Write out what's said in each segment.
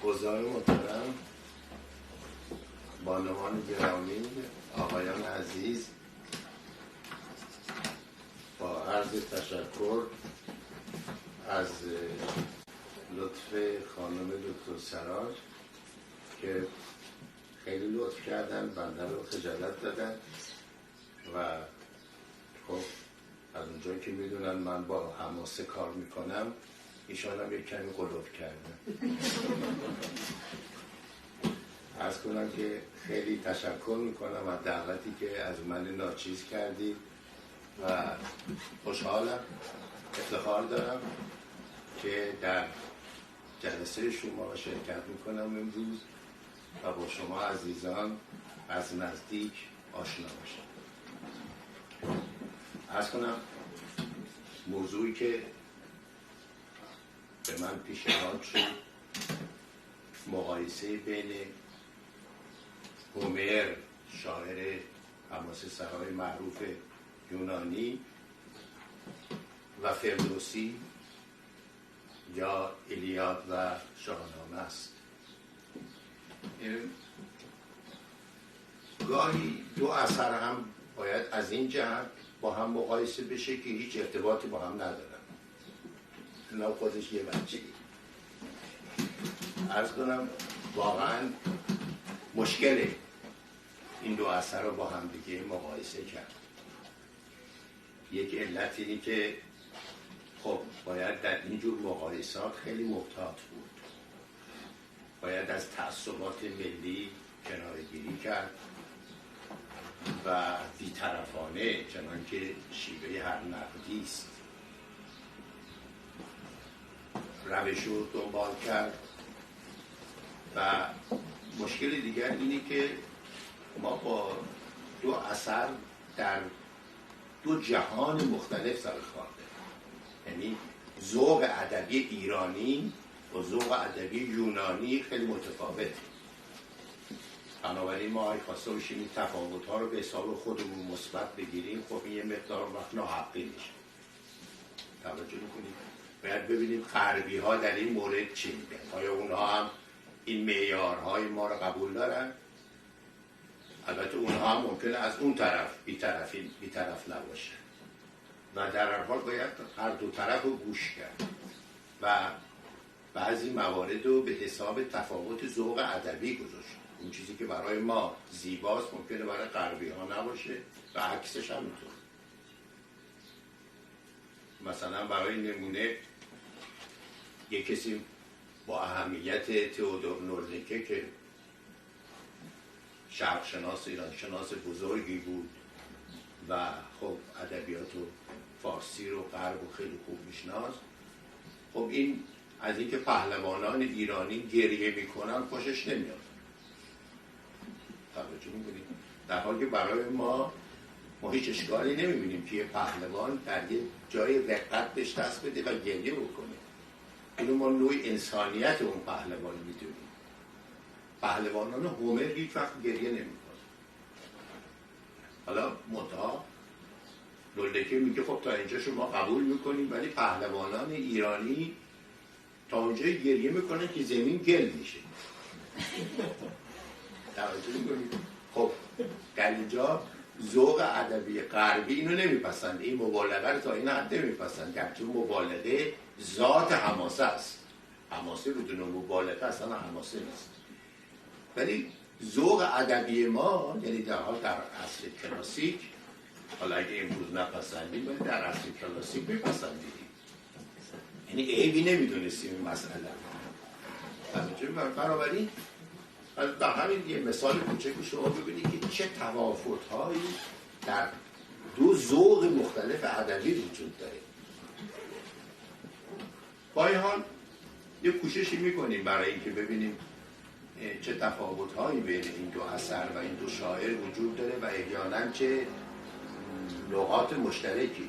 حضار محترم، بانوان گرامی، آقایان عزیز، با عرض تشکر از لطف خانم دکتر سراج که خیلی لطف کردن، بنده رو خجالت دادن و خب از اونجایی که میدونن من با حماسه کار میکنم ایشان هم یک کمی قلوب کردن. عرض کنم که خیلی تشکر میکنم از دعوتی که از من ناچیز کردید و خوشحالم، افتخار دارم که در جلسه شما شرکت میکنم امروز و با شما عزیزان از نزدیک آشنا باشم. عرض کنم موضوعی که به من پیشنهاد شد مقایسه بین هومر، شاعر حماسه سرای معروف یونانی، و فردوسی یا ایلیاد و شاهنامه است. گاهی دو اثر هم باید از این جهت با هم مقایسه بشه که هیچ ارتباطی با هم ندارن. اینا خودش یه بچگی. عرض کنم واقعا مشکله این دو اثر رو با هم دیگه مقایسه کرد. یک علت اینی که خب باید در اینجور مقایسات خیلی محتاط بود، باید از تعصبات ملی کناره‌گیری کرد و بی‌طرفانه، چنان که شیوه هر نقدی است، روش رو دنبال کرد. و مشکل دیگر اینه که ما با دو اثر در دو جهان مختلف سر کار داریم. یعنی ذوق ادبی ایرانی و ذوق ادبی یونانی خیلی متفاوته. بنابراین ما اگه خواسته باشیم این تفاوت‌ها رو به حساب خودمون مثبت بگیریم، خب این یه مقدار وقت ناحقی میشه. توجه می‌کنید؟ باید ببینیم غربی‌ها در این مورد چی میگن. آیا اونها هم این معیارهای ما رو قبول دارن؟ البته اونها هم ممکنه از اون طرف بی‌طرف نباشه و در هر حال باید هر دو طرف رو گوش کرد و بعضی موارد رو به حساب تفاوت ذوق ادبی گذاشت. اون چیزی که برای ما زیباست ممکنه برای غربی ها نباشه و عکسش هم اینطور. مثلا برای نمونه یک کسی با اهمیت تئودور نورنکه که شرق شناس، ایران شناس بزرگی بود و خب ادبیات و فارسی رو غرب و خیلی خوب میشناست، خب این از اینکه پهلوانان ایرانی گریه میکنن خوشش نمیاد. توجه میکنید؟ در حالی که برای ما هیچ اشکالی نمیبینیم که یه پهلوان در یه جای رقت بهش دست بده و گریه بکنه. اینو ما نوع انسانیت اون پهلوان میدونیم. پهلوانان هومر هیچ وقت گریه نمیکنه. حالا منتها نورنکه میگه خب تا اینجا شما قبول میکنیم، ولی پهلوانان ایرانی تا اونجای گریه میکنن که زمین گل میشه. توجه میکنید؟ خب در اینجا ذوق ادبی غربی اینو نمیپسند، این مبالغه رو تا این حد نمیپسند، گرچه مبالغه ذات حماسه است. حماسه بدون مبالغه اصلا حماسه نیست. ولی ذوق ادبی ما، یعنی در حال در عصر کلاسیک، حالا اگه امروز نپسندیم ولی در عصر کلاسیک بپسندیم، یعنی عیبی نمیدونستیم این مسئله. بنابراین به همین یه مثال کوچکی شما ببینید که چه تفاوت‌هایی در دو ذوق مختلف ادبی وجود داره. با این حال یه کوششی میکنیم برای اینکه ببینیم چه تفاوت‌هایی بین این دو اثر و این دو شاعر وجود داره و احیانا چه نقاط مشترکی.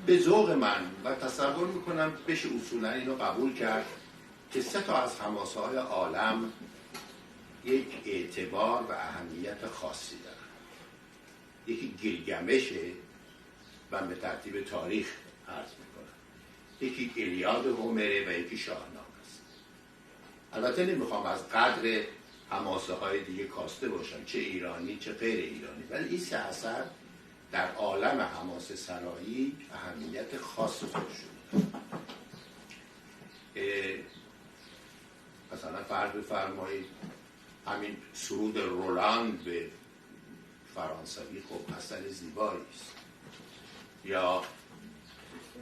به ذوق من و تصور میکنم بشه اصولا اینو قبول کرد که سه تا از حماسه‌های عالم یک اعتبار و اهمیت خاصی دارن. یکی گیلگمشه، من به ترتیب تاریخ عرض میکنم، یکی ایلیاد هومره و یکی شاهنامه است. البته نمیخوام از قدر حماسه های دیگه کاسته باشم، چه ایرانی چه غیر ایرانی، ولی این سه اثر در عالم حماسه سرایی اهمیت خاص خودشون داره. مثلا فرض بفرمایید همین سرود رولاند به فرانسوی خب اثر زیبایی است، یا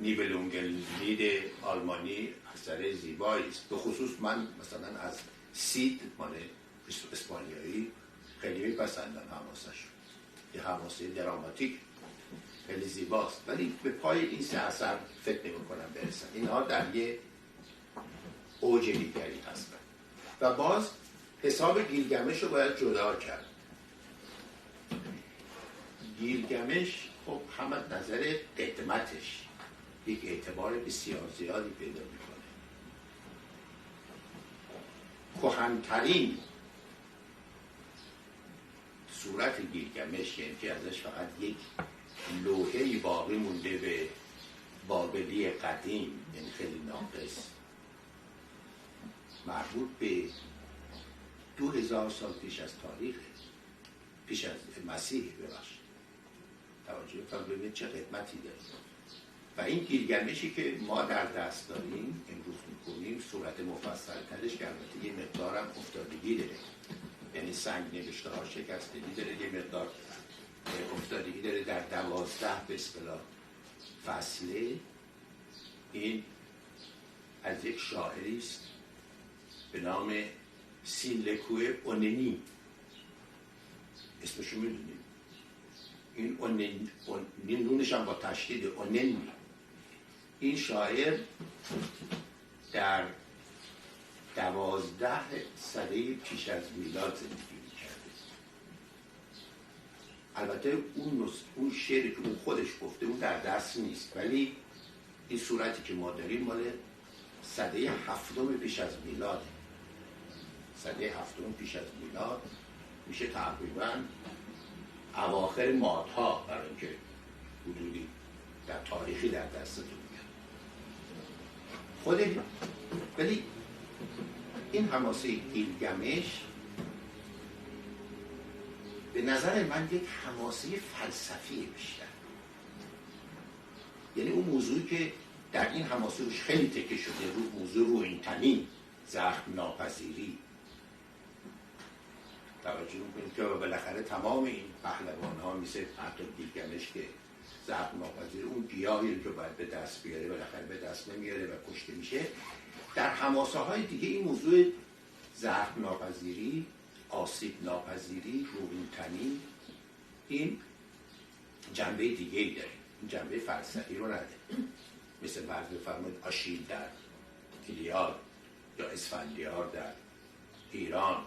نیبلونگلید آلمانی اثر زیبایی است. به خصوص من مثلا از سید مال اسپانیایی خیلی میپسندم حماسه‌شون، یه حماسه دراماتیک خیلی زیباست، ولی به پای این سه اثر فکر نمی‌کنم برسن. اینها در یه اوج دیگری هستن و باز حساب گیلگمش رو باید جدا کرد. گیلگمش خب هم از نظر قدمتش یک اعتبار بسیار زیادی پیدا میکنه. کهن‌ترین صورت گیلگمش، یعنی که ازش فقط یک لوحه‌ای باقی مونده به بابلی قدیم، یعنی خیلی ناقص، مربوط به 2000 سال پیش از تاریخ، پیش از مسیح، ببخشید توجه کنید ببینید چه قدمتی داره. و این گیلگمشی که ما در دست داریم امروز میکنیم صورت مفصل ترش که البته یه مقدارم افتادگی داره، یعنی سنگ نوشته ها شکستگی داره، یه مقدار افتادگی داره در 12 به اصطلاح فصله. این از یک شاعری است به نام سینلکوه اوننی، اسمشو میدونیم، این اوننی نونش هم با تشدید اوننی. این شاعر در 12 سده پیش از میلاد زندگی میکرده. البته اون شعری که اون خودش گفته اون در دست نیست، ولی این صورتی که ما داریم مال سده 7 پیش از میلاد. سده 7 پیش از میلاد میشه تقریبا اواخر مادها، برای اینکه حدودی در تاریخی در دستتون میاد خود. ولی این حماسه گیلگمش به نظر من یک حماسه فلسفی بیشتر، یعنی اون موضوعی که در این حماسه روش خیلی تکه شده، موضوع روحانیت، زخم ناپذیری. توجه میکنید که بالاخره تمام این پهلوان ها مثل حتی گیلگمش که زخم ناپذیر، اون گیاهی که باید به دست بیاره بالاخره به دست نمیاره و کشته میشه. در حماسه های دیگه این موضوع زخم ناپذیری، آسیب ناپذیری، روحانیت، این جنبه دیگه ای داره، این جنبه فلسفی رو نداره. مثل فرض بفرمایید آشیل در ایلیاد یا اسفندیار در ایران،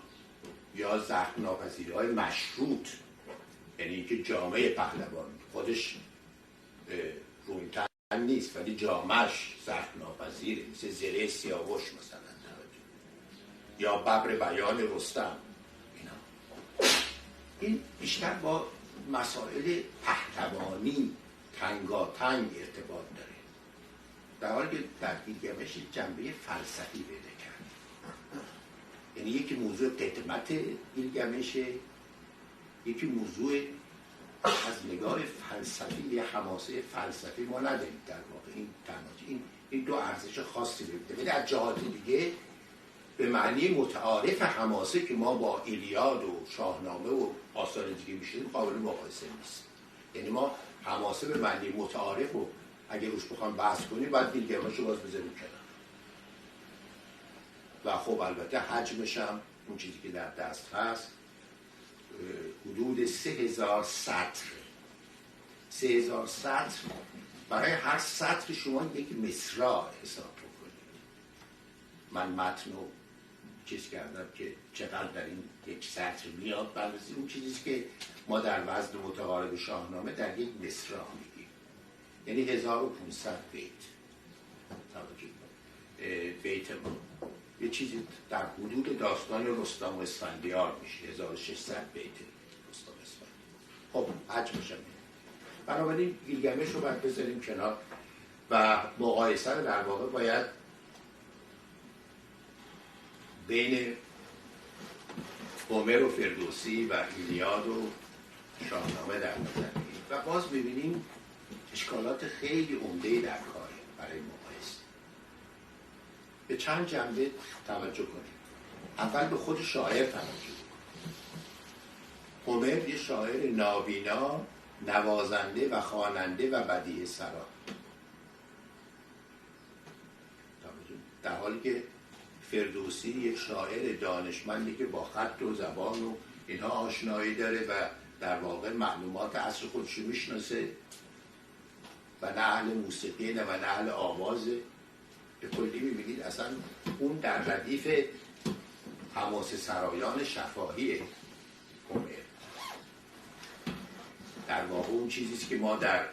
یا زخم ناپذیری های مشروط، یعنی اینکه جامعه پهلوان خودش روحانیت نیست ولی جامعش زخم ناپذیره، مثل زره سیاوش مثلا، یا ببر بیان رستم. این بیشتر با مسائل پهلوانی تنگاتنگ ارتباط داره، در حالی که در گیلگمش جنبه فلسفی پیدا کرد. یعنی یکی موضوع قدمت گیلگمشه، یکی موضوع از نگاه فلسفی، یه حماسه فلسفی ما نداریم در واقع. این تناجی این دو ارزش خاصی رو بده. از جهات دیگه به معنی متعارف حماسه که ما با ایلیاد و شاهنامه و آثار دیگه میشیم قابل مقایسه نیست. یعنی ما حماسه به معنی متعارف و اگه روش بخوام بحث کنیم باید گیلگمش رو باز بذاریم کنار. و خب البته حجمش هم اون چیزی که در دست هست حدود 3000 سطر. 3000 سطر، برای هر سطر شما یک مصرع حساب بکنید. من متن رو چیز کردم که چقدر در این یک سطر میاد، بررسی اون چیزی که ما در وزن متقارب شاهنامه در یک مصرع میگیم، یعنی 1500 بیت. بیت ما یه چیزی در حدود داستان رستم و اسفندیار میشه، 1600 بیت رستم و اسفندیار. خب حجمش هم بنابراین گیلگمش رو باید بذاریم کنار و مقایسه رو در واقع باید بین هومر و فردوسی و ایلیاد و شاهنامه در نظر بگیریم و باز ببینیم اشکالات خیلی عمده‌ای در کاره برای مقایسه. به چند جنبه توجه کنیم. اول به خود شاعر توجه کنیم. هومر یه شاعر نابینا، نوازنده و خواننده و بدیع سرا، در حالی که فردوسی یک شاعر دانشمندی که با خط و زبان و اینها آشنایی داره و در واقع معلومات عصر خودش میشناسه و نه اهل موسیقی نه و نه اهل آوازه. به کلی میبینید اصلا اون در ردیف حماسه سرایان شفاهیه هومر. در واقع اون چیزیست که ما در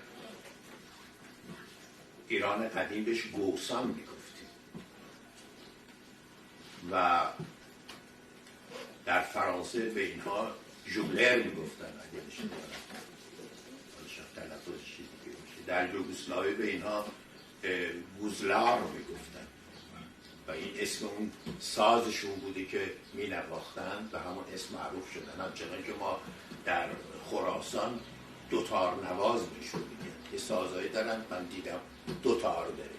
ایران قدیم بهش گوسان میگفتیم و در فرانسه به اینها ژولر میگفتن اگه بشه تلفظش چیزی باشه. در یوگسلاوی به اینها گوزلار میگفتن و این اسم اون سازشون بوده که می نواختن و همون اسم معروف شدن. همچنان که ما در خراسان دوتار نواز بهشون میگن. یه سازهایی دارن من دیدم دوتار داره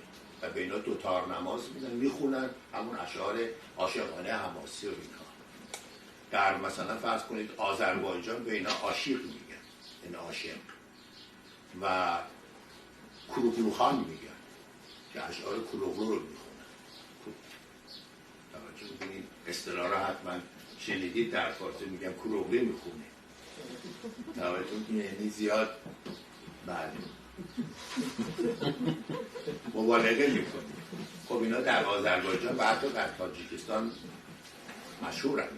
و به اینا دوتار نماز میدن میخونن همون اشعار عاشقانه حماسی و اینها. در مثلا فرض کنید آذربایجان به اینا عاشق میگن، این عاشق، و کروکروخان میگن که اشعار کروغلو رو میخونن. توجه میکنید اصطلاح رو حتما شنیدید، در فارسی میگن کروغلی میخونه. توجه یعنی زیاد بله مبالغه میکنه. خب اینا در آذربایجان و حتی در تاجیکستان مشهورن.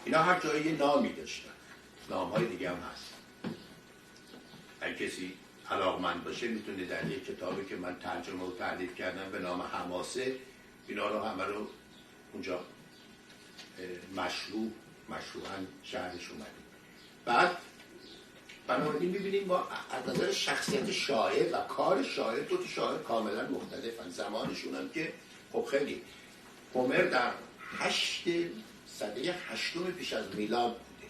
اینا هر جایی یه نامی داشتن، نامهای دیگه هم هست. اگه کسی علاقمند باشه میتونه در یک کتابی که من ترجمه و تألیف کردم به نام حماسه اینا رو همه رو اونجا مشروعاً شهرش اومدیم. بعد بنابراین میبینیم ما از نظر شخصیت شاعر و کار شاعر دو تا شاعر کاملا مختلفن. زمانشون هم که خب خیلی هومر در سده 8 پیش از میلاد بوده،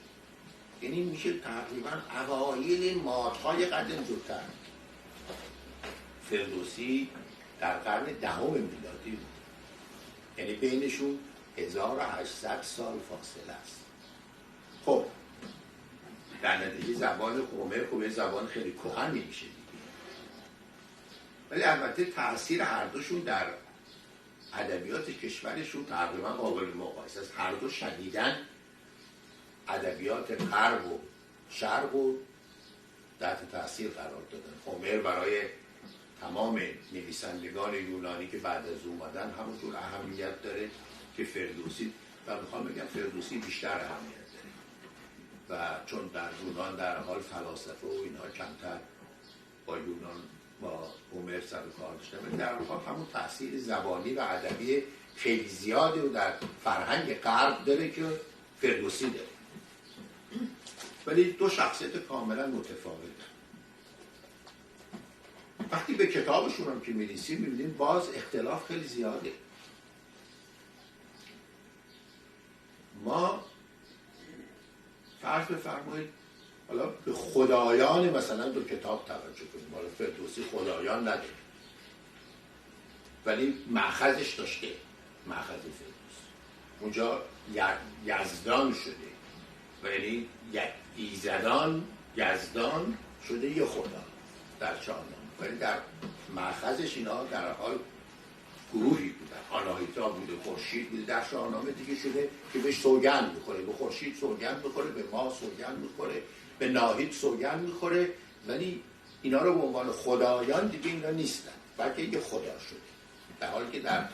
یعنی میشه تقریبا اوایل مادهای قرن زودتر. فردوسی در قرن 10 میلادی بود، یعنی بینشون 1800 سال فاصله است. خب در نتیجه زبان هومر خب زبان خیلی کهنی میشه دیگه، ولی البته تأثیر هر دوشون در ادبیات کشورشون تقریبا قابل مقایسه است. هر دو شدیداً ادبیات غرب و شرق و تحت تأثیر قرار دادن. هومر برای تمام نویسندگان یونانی که بعد از اومدن همونطور اهمیت داره که فردوسی، و میخوام بگم فردوسی بیشتر اهمیت داره و چون در یونان در حال فلاسفه و اینها کمتر با یونان با هومر سر و کار داشتن، ولی در حال همون تأثیر زبانی و ادبی خیلی زیاده و در فرهنگ غرب داره که فردوسی داره. ولی دو شخصیت کاملا متفاوته. وقتی به کتابشون هم که می‌نویسیم می‌بینیم باز اختلاف خیلی زیاده. ما فرض بفرمایید حالا به خدایان مثلا دو کتاب توجه کنیم. حالا فردوسی خدایان نداره ولی مأخذش داشته، مأخذ فردوس اونجا یزدان شده و یعنی ایزدان یزدان شده یه خدا در شاهنامه، ولی در مأخذش اینا در حال گروهی بودن. آناهیتا بوده، خورشید بوده. در شاهنامه دیگه شده که بهش سوگند میخوره، به خورشید سوگند میخوره، به ماه سوگند میخوره، به ناهید سوگند میخوره، ولی اینا رو به عنوان خدایان دیگه اینا نیستن، بلکه یه خدا شده. در حالی که در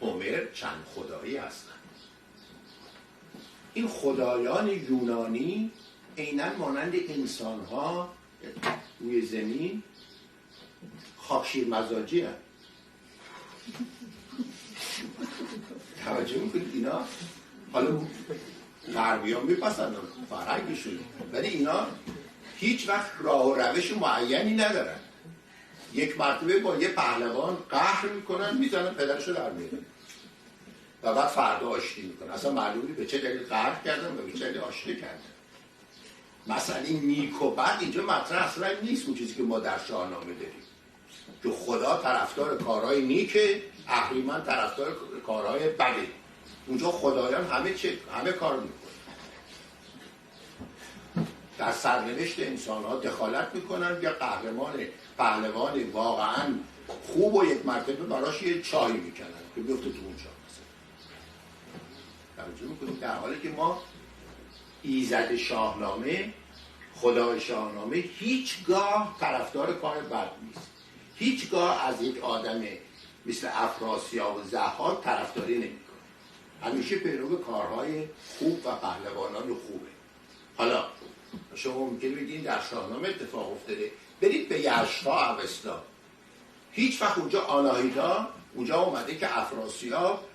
هومر چند خدایی هستن. این خدایان یونانی عیناً مانند انسان‌ها روی زمین خاکشیر مزاجی هست. توجه میکنید اینا حالا غربیان میپسندن فرهنگشون، ولی اینا هیچ وقت راه و روش معینی ندارن. یک مرتبه با یه پهلوان قهر میکنن، میزنن پدرشو در میارن. و بعد فردا آشتی میکنه. اصلا معلومی به چه دلیل قهر کردن و به چه دلیل آشتی کردن. مثلا این نیک و بد اینجا مطرح اصلا نیست. اون چیزی که ما در شاهنامه داریم که خدا طرفدار کارهای نیکه، اهریمن طرفدار کارهای بده. اونجا خدایان همه کار میکنه، در سرنوشت انسان ها دخالت میکنن. یا پهلوان واقعا خوب و یک مرتبه براش یه چای میکنن که بیفته تو اون چای. توجه میکنیم در حالی که ما ایزد شاهنامه، خدای شاهنامه هیچگاه طرفدار کار بد نیست. هیچگاه از یک آدم مثل افراسیاب و ضحاک طرفداری نمیکنه. همیشه پیرو کارهای خوب و پهلوانان خوبه. حالا شما ممکنه بگین در شاهنامه اتفاق افتاده، برید به یشتا اوستا، هیچ وقت اونجا آناهیتا اونجا اومده که افراسیاب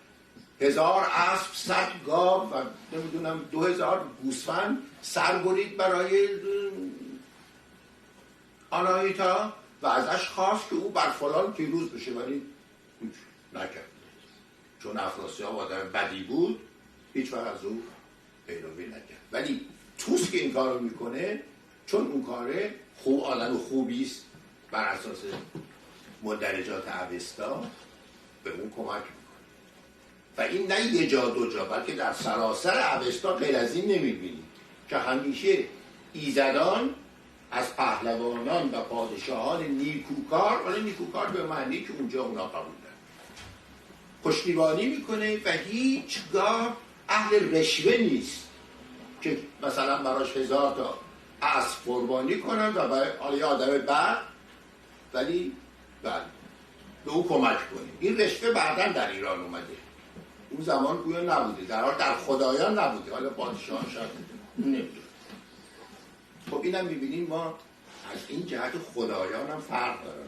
1000 اسب، 100 گاو و نمیدونم 2000 گوسفند سر برید برای آناهیتا و ازش خواست که او بر فلان پیروز بشه، ولی نکرد. چون افراسیاب آدم بدی بود هیچ وقت از او پیروی نکرد. ولی توس که این کارو میکنه، چون اون کاره خوب، آدم خوبی است، بر اساس مندرجات اوستا به اون کمک میکنه. و این نه یه جا دو جا، بلکه در سراسر اوستا غیر از این نمیبینید که همیشه ایزدان از پهلوانان و پادشاهان نیکوکار، ولی نیکوکار به معنی که اونجا اونا قبول دارن، پشتیبانی میکنه و هیچگاه اهل رشوه نیست که مثلا براش 1000 تا اسب قربانی کنن و برای آدم بعد ولی به او کمک کنیم. این رشوه بعداً در ایران اومده، اون زمان گویا نبوده، در حال در خدایان نبوده، حالا پادشاهان شاید نمیدونه. خب اینم میبینیم ما از این جهت خدایان هم فرق دارن.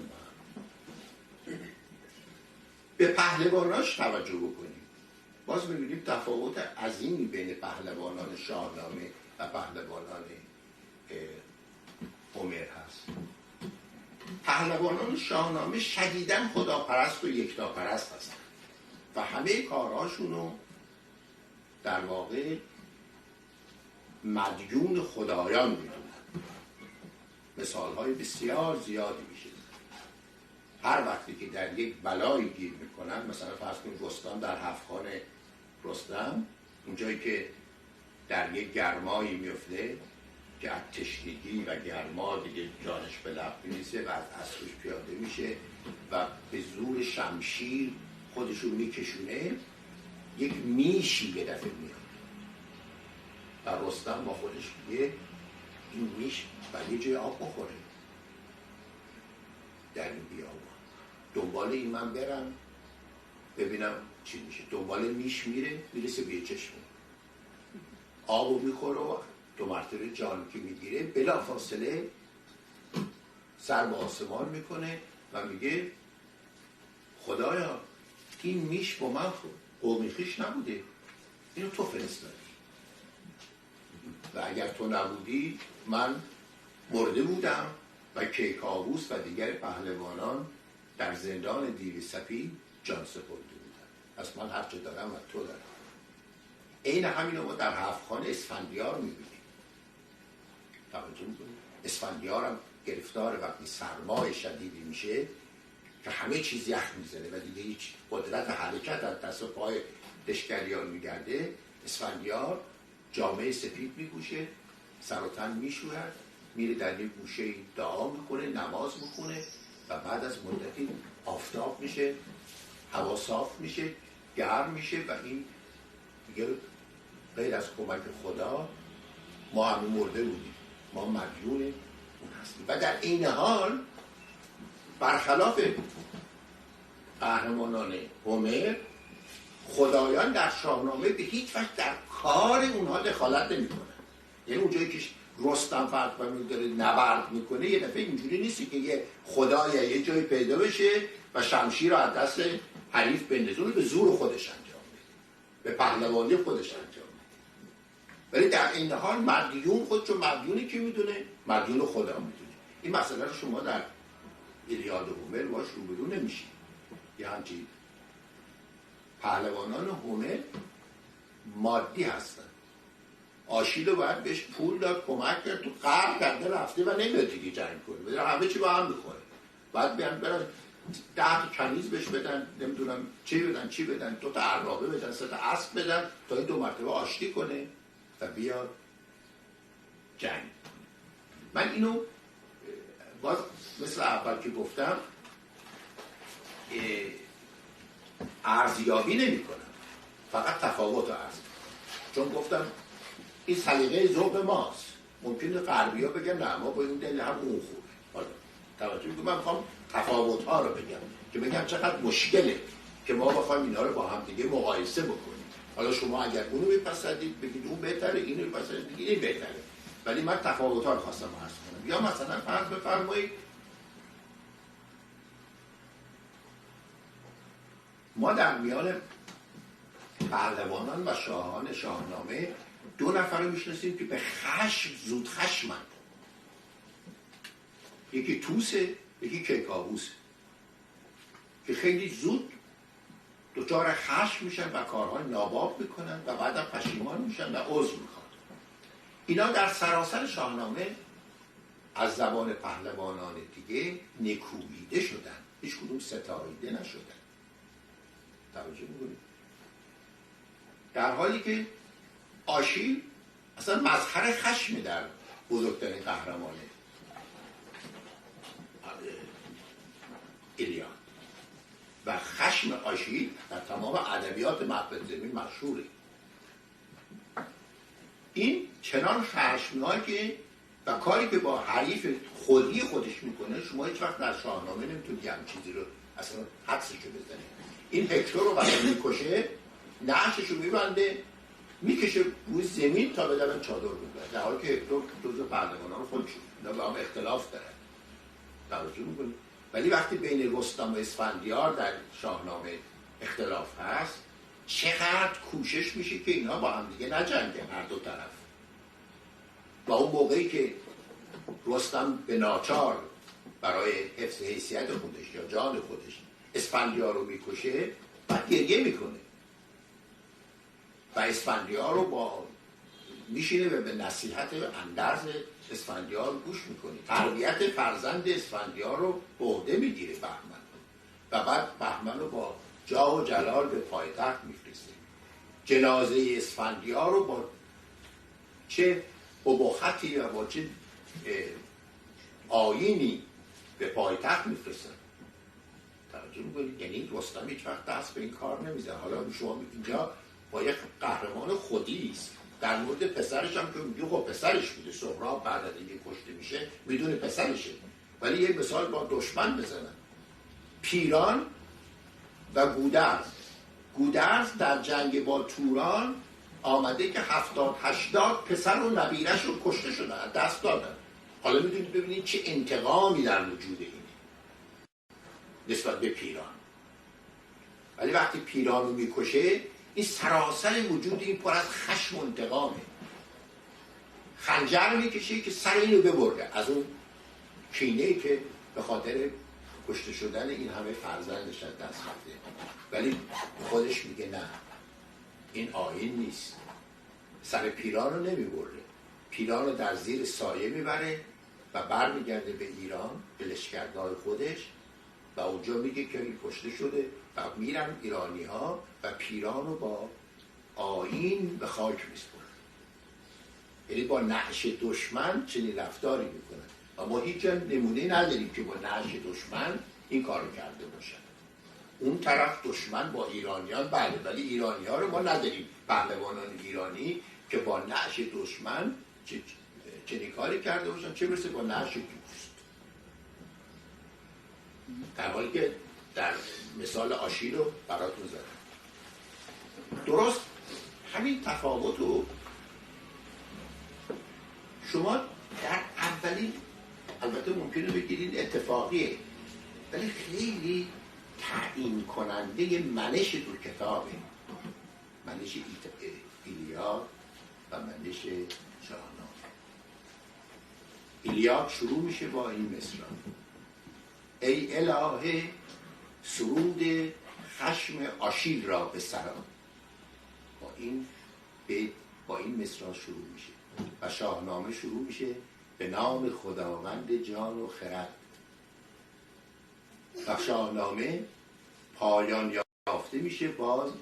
به پهلواناش توجه بکنیم، باز میبینیم تفاوت عظیمی بین پهلوانان شاهنامه و پهلوانان هومر هست. پهلوانان شاهنامه شدیداً خداپرست و یکتاپرست هستن و همه کارهاشونو در واقع مدیون خدایان میدونن. مثالهای بسیار زیادی میشه. هر وقتی که در یک بلایی گیر میکنن، مثلا فرض کنید رستم در هفت‌خوان رستم، اونجایی که در یک گرمایی میفته که از تشنگی و گرما دیگه جانش به لب میرسه و از اسبش پیاده میشه و به زور شمشیر خودشو میکشونه، یک میشی یه دفعه میاد و رستم با خودش میگه این میش باید یه جای آب بخوره در این بیابان، دنبال این من برم ببینم چی میشه. دنبال میش میرسه به چشمه، آبو میخوره و 2 مرتبه جان که میگیره، بلا فاصله سر به آسمان میکنه و میگه خدایا این میش با من قومی خویش نبوده، اینو تو فرستادی و اگر تو نبودی من مرده بودم و کیکاووس و دیگر پهلوانان در زندان دیو سپید جان سپرده بودن. پس من هر چه دارم و تو دارم. این همین رو ما در هفت‌خوان اسفندیار میبینیم. توجه میکنیم اسفندیار هم گرفتار وقتی سرمای شدیدی میشه که همه چیز یخ میزنه و دیگه هیچ قدرت حرکت از دست و پای لشکریان میگرده، اسفندیار جامعه سفید میپوشه، سر و تن میشوید، میره در یک گوشه دعا میکنه، نماز میخونه و بعد از مدتی آفتاب میشه، هوا صاف میشه، گرم میشه و این دیگه غیر از کمک خدا ما همون مرده بودیم، ما مدیون اون هستیم. و در این حال برخلاف قهرمانان هومر، خدایان در شاهنامه به هیچ وجه در کار اونها دخالت نمی‌کنن. یعنی اونجایی که رستم فرض کنید داره نبرد میکنه، یه دفعه اینجوری نیستی که یه خدای یه جایی پیدا بشه و شمشیر رو از دست حریف بندازه، به زور خودش انجام میده، به پهلوانی خودش انجام میده. ولی در این حال مدیون خودشو مدیونی که میدونه، مدیون خدا میدونه. این مسئله رو شما در ایلیاد و هومر باش روبرو نمیشید. یه همچین پهلوانان هومر مادی هستن. آشیل رو باید بهش پول داد، کمک کرد، تو قهر کرده رفته و نمیاد دیگه جنگ کنه، بدن همه چی با هم میکنه. باید بیان برن 10 کنیز بهش بدن، نمیدونم چی بدن، 2 عرابه بدن، 3 اسب بدن تا این 2 مرتبه آشتی کنه و بیاد جنگ. من اینو باز مثل اول که گفتم ارزیابی نمی کنم، فقط تفاوت رو عرض کنم. چون گفتم این سلیقه ذوق ماست. ممکنه غربی ها بگن نه ما با این دل هم اون خوبه. حالا توجه میکنم، من میخوام تفاوت ها رو بگم که بگم چقدر مشکله که ما بخوایم اینا رو با هم دیگه مقایسه بکنیم. حالا شما اگر اونو بپسندید بگید اون بهتره، اینو بپسندید بگید این بهتره، ولی من تفاوت ها رو خواستم عرض کنم. یا مثلا فرض بفرمایید ما در میان پهلوانان و شاهان شاهنامه 2 نفر رو میشناسیم که به خشم زود خشمند. یکی توسه، یکی کیکاووسه، که خیلی زود دچار خشم میشن و کارهای ناباب میکنن و بعدم پشیمان میشن و عذر میخوان. اینا در سراسر شاهنامه از زبان پهلوانان دیگه نکوهیده شدن، هیچ کدوم ستاییده نشدن. توجه میکنید؟ در حالی که آشیل اصلا مظهر خشم در بزرگترین قهرمانه ایلیاد و خشم آشیل در تمام ادبیات مغرب زمین مشهوره. این چنان خشمناکه و کاری که با حریف خودش میکنه شما هیچ وقت در شاهنامه نمیتونید همین چیزی رو اصلا حدسشو بزنید. این هکتور رو وقتی میکشه نعششو میبنده میکشه روی زمین تا بدن چادر بگذاره، در حالی که هکتور جزو پهلوانان رو خودشون اینا با هم اختلاف دارن. توجه میکنید؟ ولی وقتی بین رستم و اسفندیار در شاهنامه اختلاف هست چقدر کوشش میشه که اینا با هم دیگه نجنگن هر دو طرف. و اون موقعی که رستم به ناچار برای حفظ حیثیت خودش یا جان خودش اسفندیار رو میکشه بعد گریه میکنه و اسفندیار رو با میشینه و به نصیحت اندرز اسفندیار گوش میکنه. تربیت فرزند اسفندیار رو به عهده میگیره بهمن و بعد بهمن رو با جاه و جلال به پایتخت میفرسته. جنازه اسفندیار رو با چه ابهتی و با چه آیینی به پایتخت میفرستن. توجه میکنید؟ یعنی رستم هیچ وقت دست به این کار نمیزنه. حالا شما اینجا با یک قهرمان خودی است. در مورد پسرش هم که میگه خب پسرش بوده، سهراب بعد از اینکه کشته میشه میدونه پسرشه. ولی یک مثال با دشمن بزنن، پیران و گودرز در جنگ با توران آمده که 70-80 پسر و نبیرش رو کشته شدن، دست دادن. حالا میدونید ببینید چه انتقامی در وجود اینه نسبت به پیران. ولی وقتی پیران رو میکشه این سراسر وجود این پر از خشم و انتقامه. خنجر میکشه که سر اینو ببره از اون کینه‌ای که به خاطر کشته شدن این همه فرزندش از دست رفته. ولی خودش میگه نه، این آیین نیست. سر پیران رو نمیبره، پیران رو در زیر سایه میبره و برمیگرده به ایران، به لشکرگاه خودش و اونجا میگه که این کشته شده و میرن ایرانی ها و پیران رو با آیین به خاک میسپرن. یعنی با نعش دشمن چنین رفتاری میکنن و ما هیچ نمونه نداریم که با نعش دشمن این کارو کرده باشن. اون طرف دشمن با ایرانیان بله، ولی ایرانی ها رو ما نداریم، پهلوانان ایرانی که با نعش دشمن چنین کاری کرده باشن، چه برسه با نعش دوست. در حالی که در مثال آشیل رو براتون زدم. درست همین تفاوت رو شما در اولین، البته ممکنه بگیرید اتفاقیه، ولی خیلی تعیین کننده منش دو کتابه، منش ایلیاد و منش شاهنامه. ایلیاد شروع میشه با این مصرع: ای الهه سرود خشم آشیل را به سران. با این مصرع شروع میشه و شاهنامه شروع میشه به نام خداوند جان و خرد. و شاهنامه پایان یافته میشه باز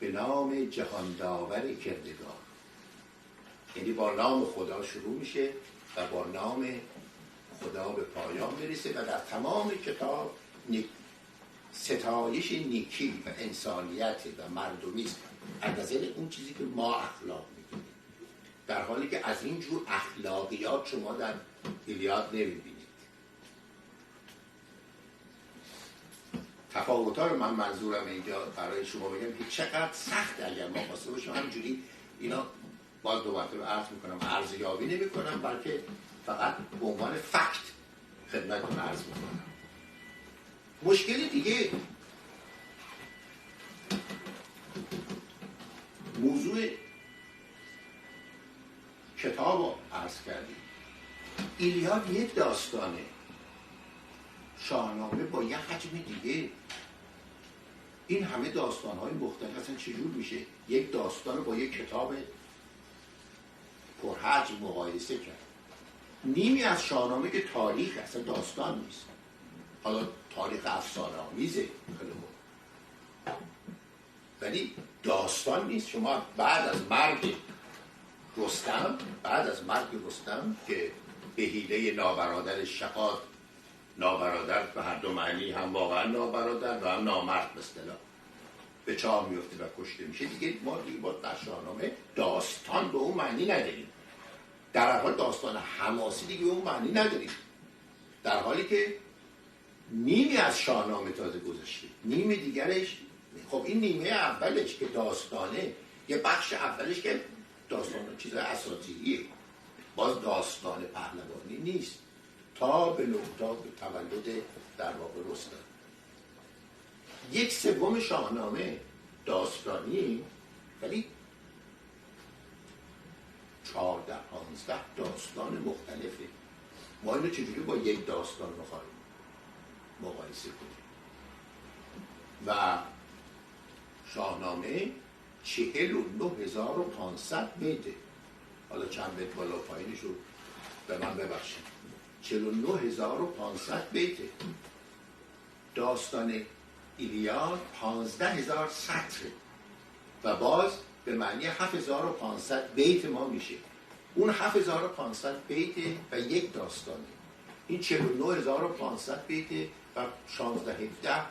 به نام جهان داور کردگار. یعنی با نام خدا شروع میشه و با نام خدا به پایان میرسه و در تمام کتاب ستایش نیکی و انسانیت و مردمی است از نظر اون چیزی که ما اخلاق میگیم، در حالی که از این جور اخلاقیات شما در ایلیاد نمیبینید. تفاوت‌ها رو من منظورم اینجا برای شما بگم که چقدر سخت اگر ما خواسته باشیم همینجوری اینا باز دو مرتبه عرض میکنم ارزیابی نمی‌کنم، بلکه فقط به عنوان فکت خدمتتون عرض میکنم. مشکل دیگه موضوع کتاب رو عرض کردیم. ایلیاد یک داستانه، شاهنامه با یک حجم دیگه. این همه داستان‌های مختلف اصلا چجور میشه یک داستان رو با یک کتاب پرحجم مقایسه کرد؟ نیمی از شاهنامه که تاریخ اصلا داستان نیست، حالا تاریخ افسانه‌آمیزه خیلی خوب، ولی داستان نیست. شما بعد از مرگ رستم که به حیله نابرادرش شقاد، نابرادر به هر دو معنی، هم واقعا نابرادر و هم نامرد به اصطلاح، به چاه میفته و کشته میشه، دیگه ما در شاهنامه داستان به اون معنی نداریم. در هر حال داستان حماسی دیگه به اون معنی نداریم، در حالی که نیمی از شاهنامه تازه گذشته، نیم دیگرش. خب این نیمه اولش که داستانه، یه بخش اولش که داستان چیزای اساطیریه، باز داستان پهلوانی نیست تا به تولد در واقع رستم. یک سوم شاهنامه داستانی، ولی 14-15 داستان مختلفه. ما اینو چجوری با یک داستان می‌خوایم مقایسه کنیم؟ و شاهنامه 49500 بیته. حالا چند بیت بالا پایینش رو به من ببخشید. 49500 بیته. داستان ایلیاد 15000 سطر و باز به معنی 7500 بیت ما میشه. اون 7500 بیت و یک داستانه. این 49500 بیت و 16-17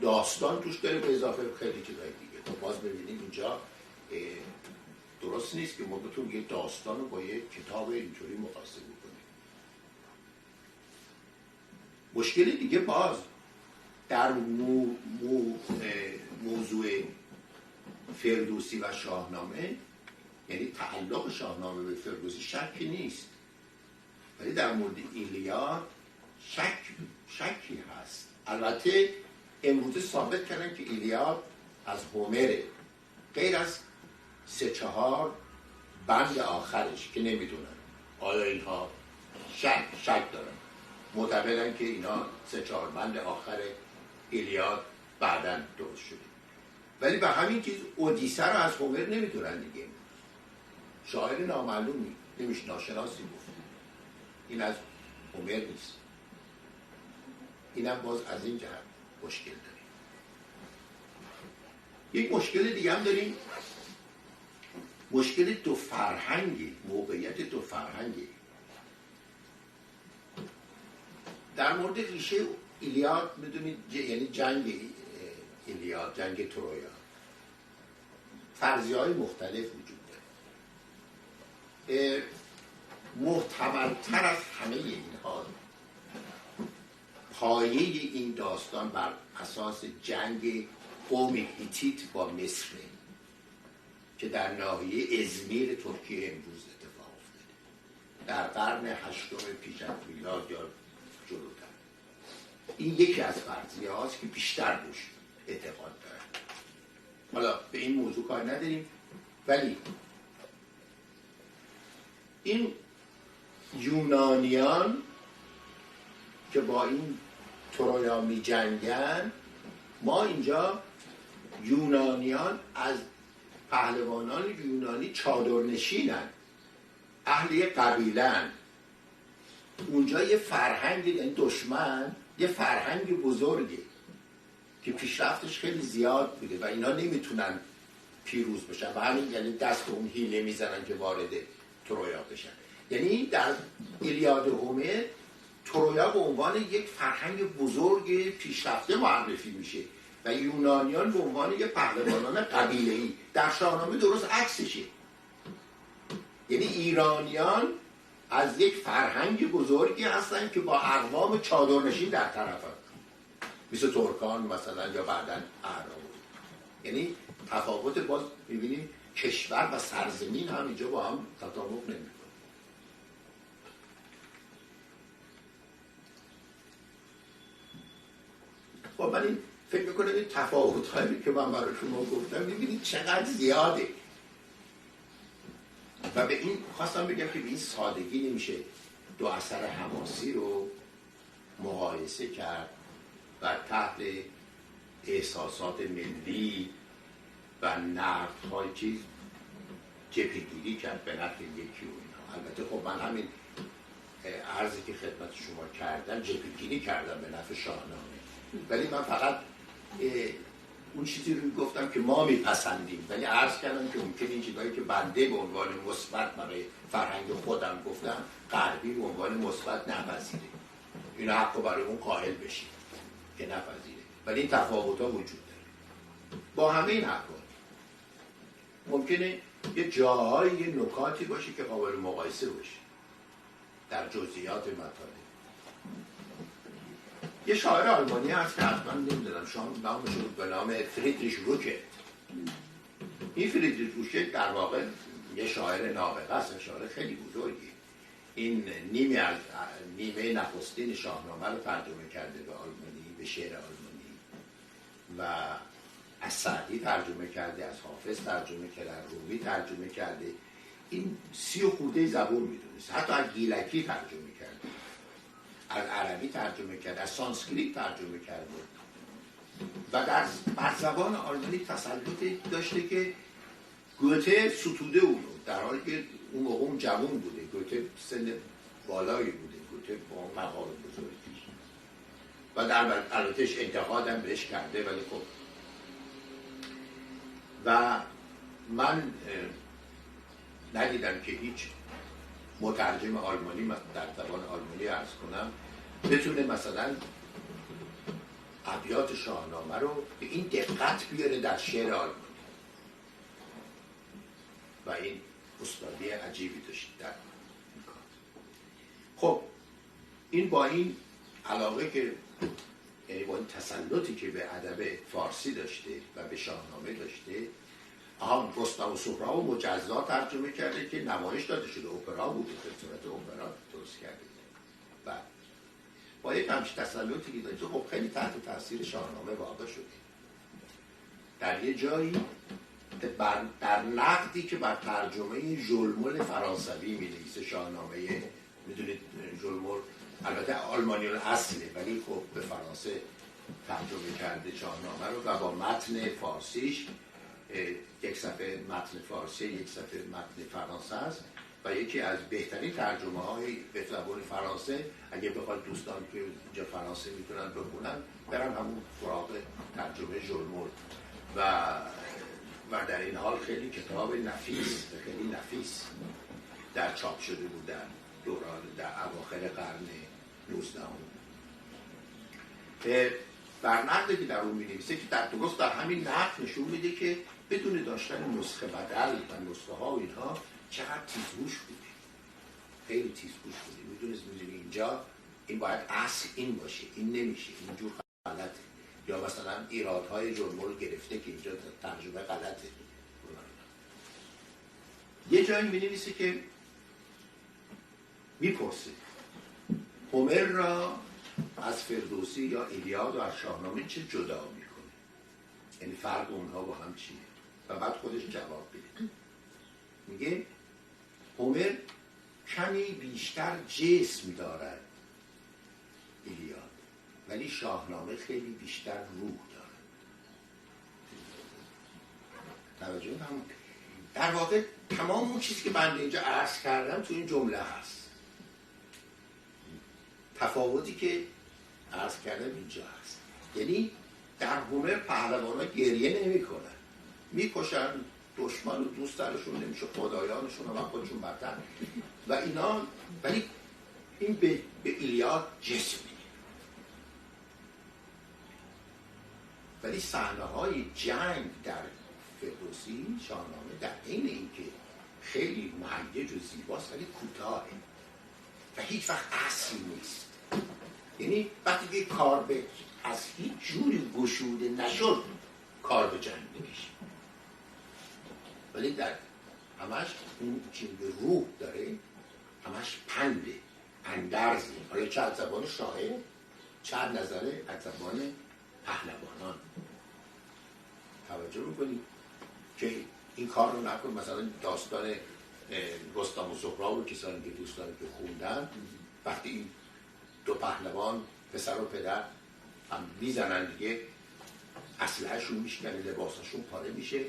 داستان توش داره به اضافه خیلی چیزای دیگه. تو باز ببینید اینجا درست نیست که ما بتونیم یک داستان رو با یک کتاب اینطوری مقایسه بکنیم. مشکل دیگه باز در موضوع فردوسی و شاهنامه، یعنی تعلق شاهنامه به فردوسی شکی نیست، ولی در مورد ایلیاد شکی هست. البته امروزه ثابت کردن که ایلیاد از هومره، غیر از 3-4 بند آخرش که نمیدونن آیا اینها شک دارن، معتقدن که اینا 3-4 بند آخر ایلیاد بعداً درست شده. ولی به همین چیز اودیسه رو از هومر نمیدونن دیگه، شاعر نامعلومی، نمیشه ناشناسی گفت، این از هومر نیست. اینم باز از این جهت مشکل داریم. یک مشکل دیگه هم داریم، مشکل دو فرهنگی، موقعیت دو فرهنگی. در مورد ریشه ایلیاد میدونید، یعنی جنگ ایلیاد، جنگ ترویا، فرضیه‌های مختلف وجود داره. محتمل‌تر از همه اینها پایه این داستان بر اساس جنگ قوم هیتیت با مصر که در ناحیه ازمیر ترکیه امروز اتفاق افتاده در قرن 8 پیش از میلاد یا جلوتر. این یکی از فرضیه هاست که بیشتر روش اعتقاد داره. حالا به این موضوع کار نداریم، ولی این یونانیان که با این ترویا می جنگن ما اینجا یونانیان از پهلوانان یونانی چادرنشینن، اهل یه قبیله‌اند. اونجا یه فرهنگ، یعنی دشمن یه فرهنگ بزرگه که پیشرفتش خیلی زیاد بوده و اینا نمیتونن پیروز بشن و همین یعنی دست اون حیله میزنن که وارد ترویا بشن. یعنی در ایلیاد هومر ترویا به عنوان یک فرهنگ بزرگ پیشرفته معرفی میشه و یونانیان به عنوان یک پهلوانان قبیله‌ای. در شاهنامه درست عکسشه، یعنی ایرانیان از یک فرهنگ بزرگی هستن که با اقوام چادرنشین در طرفن، مثل ترکان مثلا یا بعداً اعراب. یعنی تفاوت باز می‌بینیم کشور و سرزمین هم اینجا با هم تطابق نمی‌کنه. خب من این فکر می‌کنم این تفاوت‌هایی که من برای شما گفتم می‌بینید چقدر زیاده و به این خواستم بگم که به این سادگی نمیشه دو اثر حماسی رو مقایسه کرد و تحت احساسات ملی و نقدهای چیز جبهه‌گیری کرد به نفع یکی و اینا. البته خب من همین عرضی که خدمت شما کردم جبهه‌گیری کردم به نفع شاهنامه، ولی من فقط اون چیزی رو گفتم که ما میپسندیم، ولی عرض کردم که ممکن این چیزایی که بنده به عنوان مثبت برای فرهنگ خودم گفتم غربی به عنوان مثبت نپذیره، این حقو برای اون قائل بشیم که نپذیره، ولی این تفاوت‌ها وجود داره. با همه این حقا ممکنه یه جاهایی یه نکاتی باشه که قابل مقایسه باشه در جزئیات مطالب. یه شاعر آلمانی هست که حتما نمیدونم شما نامش رو به نام فریدریش روکت. این فریدریش روکت در واقع یه شاعر نابغه است، شاعر خیلی بزرگی. این نیمه نخستین شاهنامه رو ترجمه کرده به آلمانی، به شعر آلمانی و از سعدی ترجمه کرده، از حافظ ترجمه کرده، از رومی ترجمه کرده. این 30 خورده زبان میدونست، حتی از گیلکی ترجمه کرده، از عربی ترجمه کرده، از سانسکریت ترجمه کرده و بر زبان آلمانی تسلطی داشته که گوته ستوده اونو، در حالی که اون موقع اون جوان بوده، گوته سن بالایی بوده، گوته با مقام بزرگی و در البتهش انتقادم بهش کرده، ولی خب و من ندیدم که هیچ مترجم آلمانی در زبان آلمانی عرض کنم بتونه مثلا ابیات شاهنامه رو به این دقت بیاره در شعر آلمانی و این استادی عجیبی داشت در این کار. خب این با این علاقه که یعنی با این تسلطی که به ادب فارسی داشته و به شاهنامه داشته، رستم و سهراب و مجزا ترجمه کرده که نمایش داده شده، اپرا بوده، به صورت اپرا درست کرده و با یک همچین تسلطی که داشته خب خیلی تحت تاثیر شاهنامه واقع شده. در یه جایی در نقدی که بر ترجمه ژولمول فرانسوی می‌نویسه شاهنامه، میدونید ژولمول البته آلمانی اصله ولی خب به فرانسه ترجمه کرده شاهنامه رو و با متن فارسیش، یک صفحه متن فارسی، یک صفحه متن فرانسه است و یکی از بهترین ترجمه های به زبان فرانسه. اگه بخواد دوستان که اینجا فرانسه میتونن بخونن برن همون سراغ ترجمه ژولمول و در این حال خیلی کتاب خیلی نفیس در چاپ شده بود در دوران در اواخر قرن 19. در نقدی که در اون می‌نویسه که درست در همین نقد نشون میده که بدون داشتن نسخه بدل و نسخه ها و اینها چقدر تیزهوش بوده، خیلی تیزهوش بوده. میدونی اینجا این باید اصل این باشه، این نمیشه، اینجور غلطه، یا مثلا ایرادهای ژولمول گرفته که اینجا ترجمه غلطه. یه جایی می‌نویسه که میپرسه هومر را از فردوسی یا ایلیاد و از شاهنامه چه جدا میکنه، یعنی فرق اونها با هم چیه، و بعد خودش جواب بده. میگه هومر کمی بیشتر جسم دارد ایلیاد، ولی شاهنامه خیلی بیشتر روح دارد. توجه هم در واقع تمام اون چیزی که من اینجا عرض کردم تو این جمله هست. تفاوتی که عرض کردم اینجا هست. یعنی در هومر پهلوانا گریه نمی کنن، میکشن دشمن و دوست درشون نمیشه، خدایانشون و خودشون برتر و اینا، ولی این به ایلیاد جسم میده. ولی صحنه های جنگ در فردوسی شاهنامه در عین اینکه خیلی مهیج و زیباست ولی کوتاهه و هیچ وقت اصلی نیست. یعنی وقتی که کار به از هیچ جوری گشوده نشد کار به جنگ نمیشه، ولی در همش اون چیز به روح داره، همش پنده، اندرزه، حالا چه از زبان شاعر چه از نظره از زبان پهلوانان. توجه میکنی که این کار رو نکن. مثلا داستان رستم و سهراب و کسانی که دوستانی که خوندن، وقتی این دو پهلوان پسر و پدر هم میزنن دیگه، اسلحه‌شون میشکنه، لباسشون پاره میشه،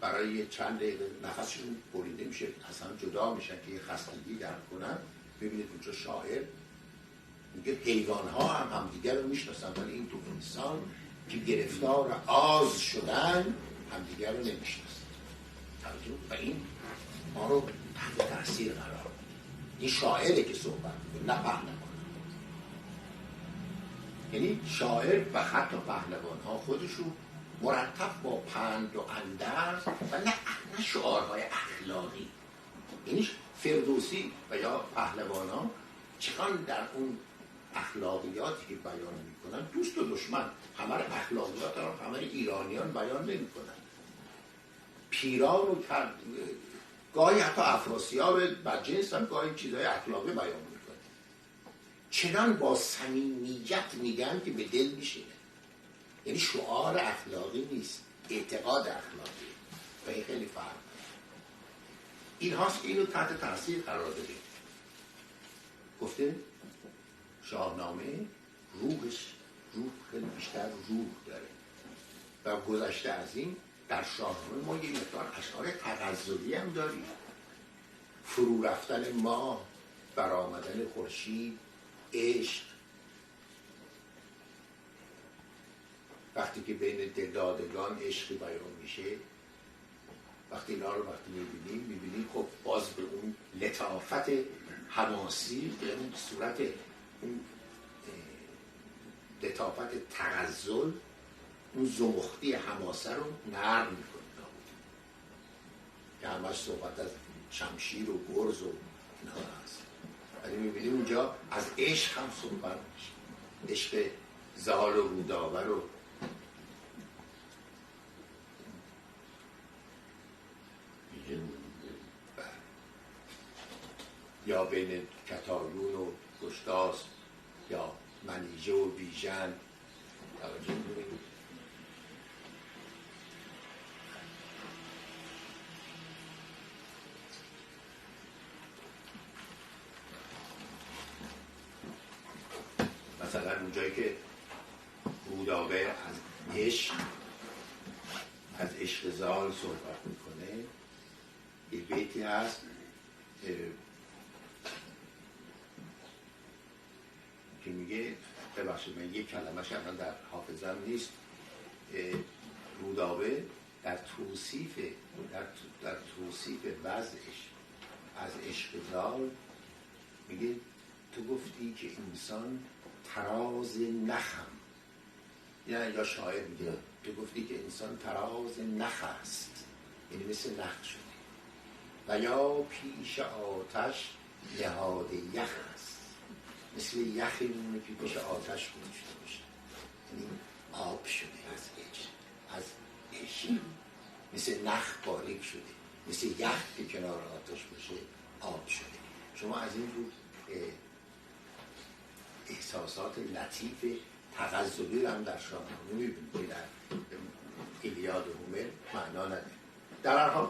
برای چند دقیقه نفسشون بریده میشه، اصلا جدا میشن که یه خستگی در کنن. ببینید اونجا شاعر میگه حیوان‌ها هم همدیگر رو میشناسن ولی این دو انسان که گرفتار آز شدن همدیگر رو نمیشناسن. و این ما رو تحت تاثیر قرار میده. این شاعره که صحبت میکنه، نه پهلوان. یعنی شاعر و حتی پهلوان ها خودشون مرتب با پند و اندرز و نه شعارهای اخلاقی. یعنی فردوسی و یا پهلوان ها چقدر در اون اخلاقیاتی که بیان میکنن، دوست و دشمن همه اخلاقیات رو همه ایرانیان بیان نمیکنن. پیران و گاهی حتی افراسیاب بدجنس هم گاهی چیزهای اخلاقی بیان میکنن، چنان با صمیمیت میگن که به دل میشینه. یعنی شعار اخلاقی نیست، اعتقاد اخلاقی و این خیلی فرق. این هاست که اینو تحت تاثیر قرار بده. گفته شاهنامه روح خیلی بیشتر روح داره و گذشته از این در شاهنامه ما یه مقدار اشعار تغزلی هم داریم. فرو رفتن ماه، برآمدن خورشید، عشق، وقتی که بین دلدادگان عشقی بیان میشه، وقتی اینا رو وقتی میبینیم خب باز به اون لطافت حماسی، به اون صورت اون لطافت تغزل، اون زمختی حماسه رو نرم میکنه که همش صحبت از شمشیر و گرز و اینا هست. ولی میبینیم اونجا از عشق هم صحبت میشه، عشق زال و رودابه رو یا بین کتایون و گشتاس یا منیژه و بیژن. توجه می‌کنید مثلا اونجایی که رودابه از عشق زال صحبت میکنه، یه بیتی هست که میگه، ببخشید من یک کلمه الان در حافظم نیست، رودابه در توصیف وضعش از عشق زال میگه تو گفتی که انسان تراز نخم، یعنی یا شاعر میگه تو گفتی که انسان تراز نخ است، یعنی مثل نخ شده، و یا پیش آتش نهاد یخ است، مثل یخی مونه که پیش آتش گذاشته باشه، یعنی آب شده از عشق، مثل نخ باریک شده، مثل یخ که کنار آتش باشه آب شده. شما از این رو احساسات لطیف تغزلی هم در شاهنامه می‌بینید که در ایلیاد و هومر معنا نداره. در هر حال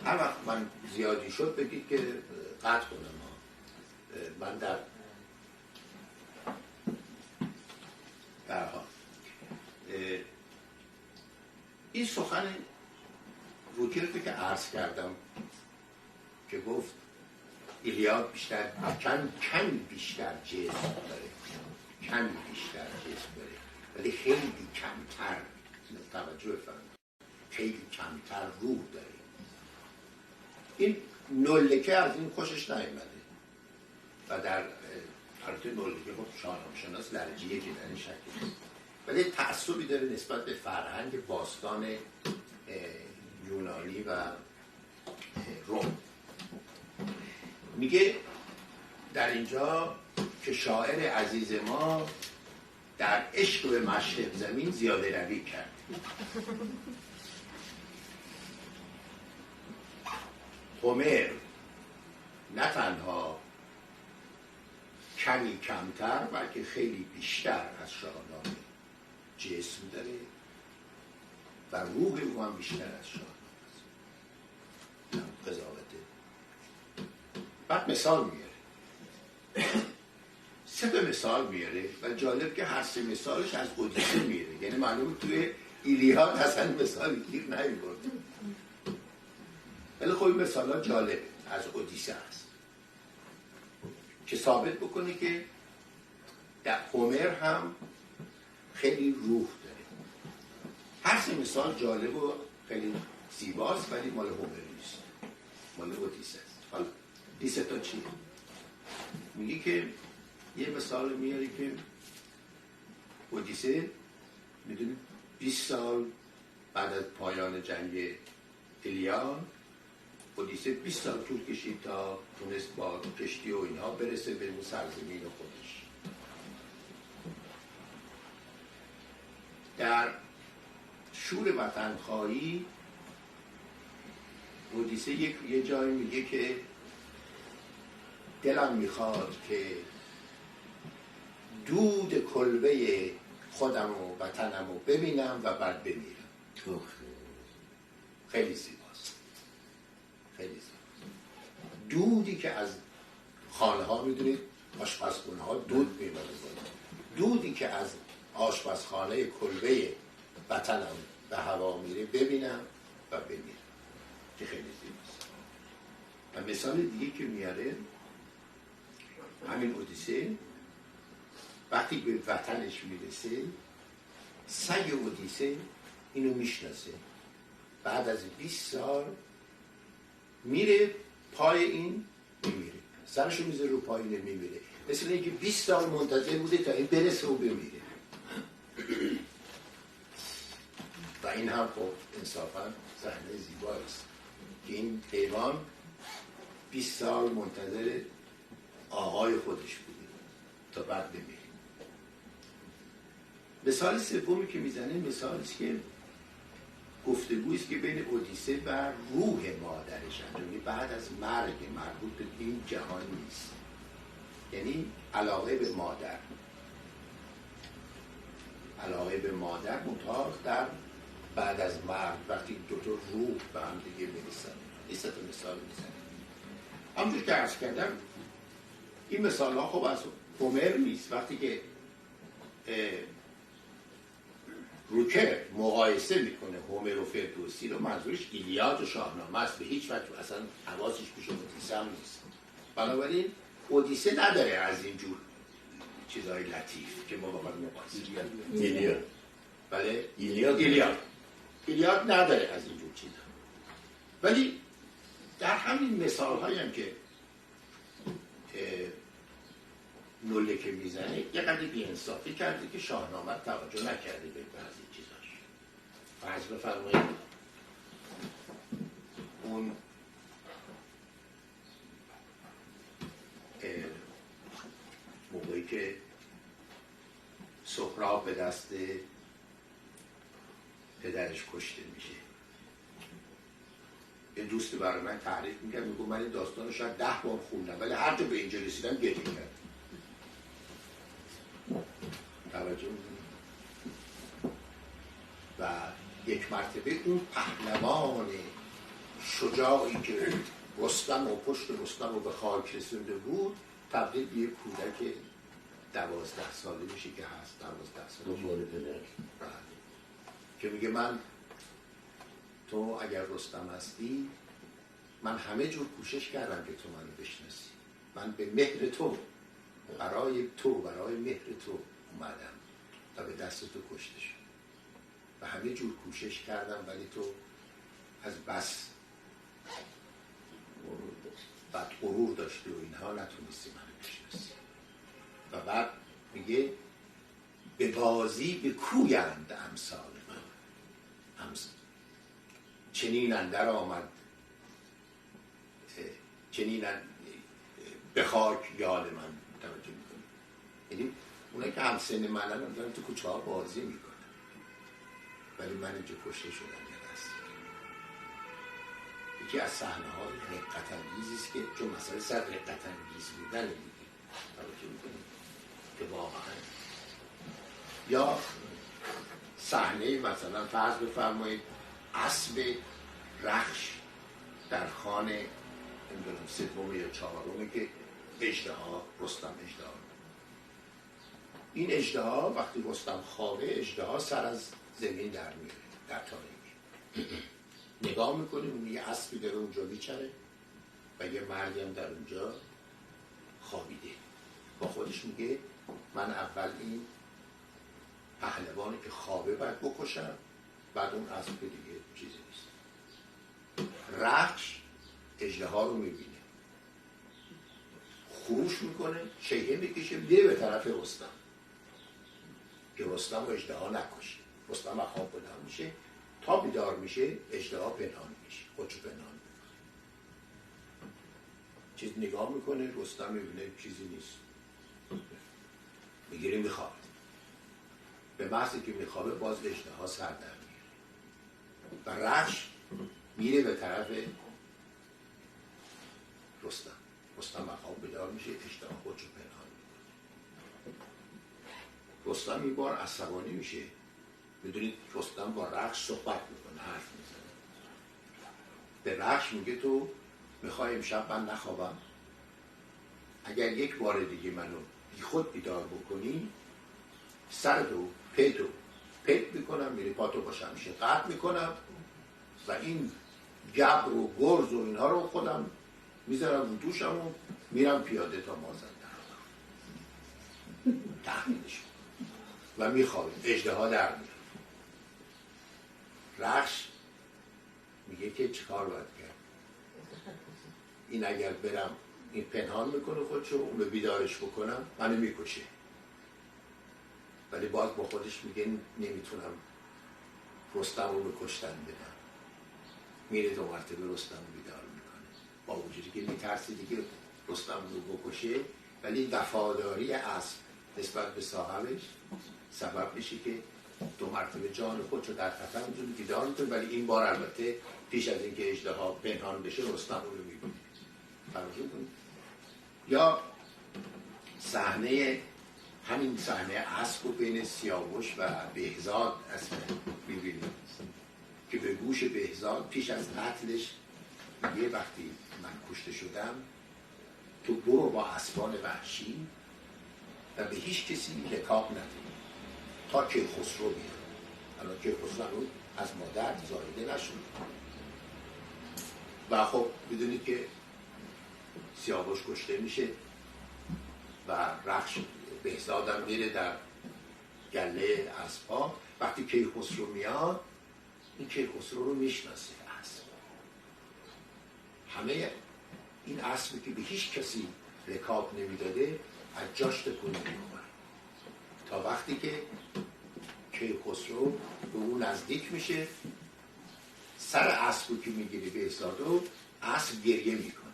هر وقت من زیادی شد بگید که قطع کنم. من در حال این سخن روکرت که عرض کردم که گفت ایلیاد بیشتر کمی بیشتر جسم داره، کمی بیشتر جسم داره ولی خیلی کمتر، توجه فرمایید، خیلی کمتر روح داره. این نولکه از این خوشش نیامده و در البته نولکه خب شاهنامه‌شناس درجیه که در این شکل، ولی تعصبی داره نسبت به فرهنگ باستان یونانی و روم. میگه در اینجا که شاعر عزیز ما در عشق به مشرق زمین زیاده روی کرد. هومر نه تنها کمی کمتر بلکه خیلی بیشتر از شاهنامه جسم داره و روح او هم بیشتر از شاهنامه است. قضاوته. بعد مثال میاره، 3 مثال میاره و جالب که هر 3 مثالش از اودیسه میاره، یعنی معلومه توی ایلیاد اصلا مثالی گیر نمی‌برده. ولی خب این مثالا جالبه، از اودیسه هست که ثابت بکنه که در هومر هم خیلی روح داره. هر 3 مثال جالب و خیلی زیباست ولی مال هومر نیست، مال اودیسه است. حالا این 3 تا چیه؟ میگه که یه مثال میاره که اودیسه میدونید 20 سال بعد از پایان جنگ ایلیاد، اودیسه 20 سال طول کشید تا تونست با کشتی و اینها برسه به اون سرزمین خودش. در شور وطنخواهی اودیسه یه جایی میگه که دلم میخواد که دود کلبه خودم و وطنم رو ببینم و بعد بمیرم. خیلی زیباست، خیلی زیباست. دودی که از خانه ها، میدونید آشپزخونه ها دود میبره، دودی که از آشپزخانه کلبه وطنم به هوا میره ببینم و بمیرم، که خیلی زیباست. و مثال دیگه که میاره همین اودیسه، وقتی به وطنش میرسه سگ اودیسه اینو میشناسه، بعد از 20 سال میره پای این میمیره، سرشو میذاره رو پای اینه میمیره، مثل اینکه 20 سال منتظر بوده تا این برسه و بمیره. و این هم خب انصافا صحنه زیباست که این حیوان 20 سال منتظر آقای خودش بوده تا بعد بمیره. مثال سومی که میزنه مثالی است که گفتگویی است که بین اودیسه و روح مادرش، یعنی بعد از مرگ، مربوط به این جهان نیست، یعنی علاقه به مادر، علاقه به مادر مطابق در بعد از مرگ وقتی 2 تا روح به هم دیگه میرسن. این 3 تا مثال میزنه. همونجور که عرض کردم این مثال ها خب از هومر نیست. وقتی که روکر مقایسه میکنه هومر و فردوسی رو، منظورش ایلیاد و شاهنامه است، به هیچ وجه اصلا حواسش پیش اودیسه هم نیست. بنابراین اودیسه نداره از اینجور چیزهای لطیف که ما بخوایم مقایسه. ایلیاد بله، ایلیاد نداره از اینجور چیزها. ولی در همین مثال هایی هم که نولکه میزنه یه قدری بی‌انصافی کرده که شاهنامه توجه نکرده به بعضی چیزاش. فرض بفرمایید اون موقعی که سهراب به دست پدرش کشته میشه، یه دوست برای من تعریف میکرد، میگو من این داستان رو شاید 10 بار خوندم ولی هر جا به اینجا رسیدم گریه کردم. توجه می‌کنید؟ و یک مرتبه اون پهلوان شجاعی که رستم و پشت رستم رو به خاک رسونده بود تبدیل به یک کودک 12 ساله میشه که هست، 12 ساله که میگه من تو اگر رستم هستی من همه جور کوشش کردم که تو منو بشناسی. من به مهر تو، برای مهر تو اومدم تا به دست تو کشته شد و همه جور کوشش کردم، ولی تو از بس بعد غرور داشتی و اینها نتونستی منو بشناسی. و بعد میگه به بازی به کویند امثال من، چنین اندر آمد، چنین به خاک یاد من. توجه میکنی؟ یعنی اونایی که همسن منن دارن تو کوچه ها بازی میکنن، ولی من اینجا کشته شدم یه دست. یکی از صحنه های رقت انگیزی است که چون مسئله سر رقت انگیز بودن دیگه، توجه میکنی که واقعا. یا صحنه مثلا فرض بفرمایید اسب رخش در خانه سوم یا چهارمی که اژدها، رستم اژدها، این اژدها وقتی رستم خوابه، اژدها سر از زمین در میره در تاریکی. نگاه میکنیم یه اسبی داره اونجا میچره و یه مردی هم در اونجا خوابیده. با خودش میگه من اول این پهلوانی که خوابه باید بکشم، بعد اون اسب دیگه چیزی نیست. رخش اژدها رو میبینه، خروش میکنه، شیهه میکشه، میره به طرف رستم که رستم و اژدها نکشه. رستم از خواب بیدار میشه، تا بیدار میشه اژدها پنهان میشه، خودشو پنهان میکنه. چیز نگاه میکنه، رستم میبینه چیزی نیست، میگیره میخوابه. به محضی که میخوابه باز اژدها سر در میره و رخش میره به طرف رستم. رستم از خواب بیدار میشه، اژدها خودشو پنهان میکنه. رستم این بار عصبانی میشه. میدونید رستم با رخش صحبت میکنه، حرف میزنه. به رخش میگه تو میخوای امشب من نخوابم؟ اگر یک بار دیگه منو بی خود بیدار بکنی، سرتو پت میکنم، میری پاتو با شمشیر قطع میکنم و این گبر و گرز و اینها رو خودم میذارم رو دوشم و میرم پیاده تا مازندران. تحمیلش و میخوابیم. اژدها در میاد. رخش میگه که چیکار باید کرد؟ این اگر برم این پنهان میکنه خودشو، اون رو بیدارش بکنم منو میکشه. ولی باز با خودش میگه نمیتونم رستم رو به کشتن بدم. میره 2 مرتبه رستم رو بیدار میکنه، با وجودی که میترسی دیگه رستم رو بکشه، ولی وفاداری اسب نسبت به صاحبش سبب میشه که 2 مرتبه جان خودشو در خطر میتونه بیدار میکنه. ولی این بار البته پیش از اینکه اژدها پنهان بشه رستم رو میبینه. فرض کنید یا صحنه همین صحنه اسب و بین سیاوش و بهزاد اسب میبینیم که به گوش بهزاد پیش از قتلش میگه وقتی من کشته شدم تو برو با اسبان وحشی و به هیچ کسی رکاب ندید تا کیخسرو بیاد. الان کیخسرو از مادر زایده نشد و خب بدونید که سیاوش کشته میشه و رخش بهزادم میره در گله اسبا. وقتی کیخسرو میاد این کیخسرو رو میشناسه اسب. همه این اسبی که به هیچ کسی رکاب نمیداده از جاش تکون میخوره تا وقتی که کیخسرو به اون نزدیک میشه، سر اسبو که میگیره بهزادو، اسب گریه میکنه.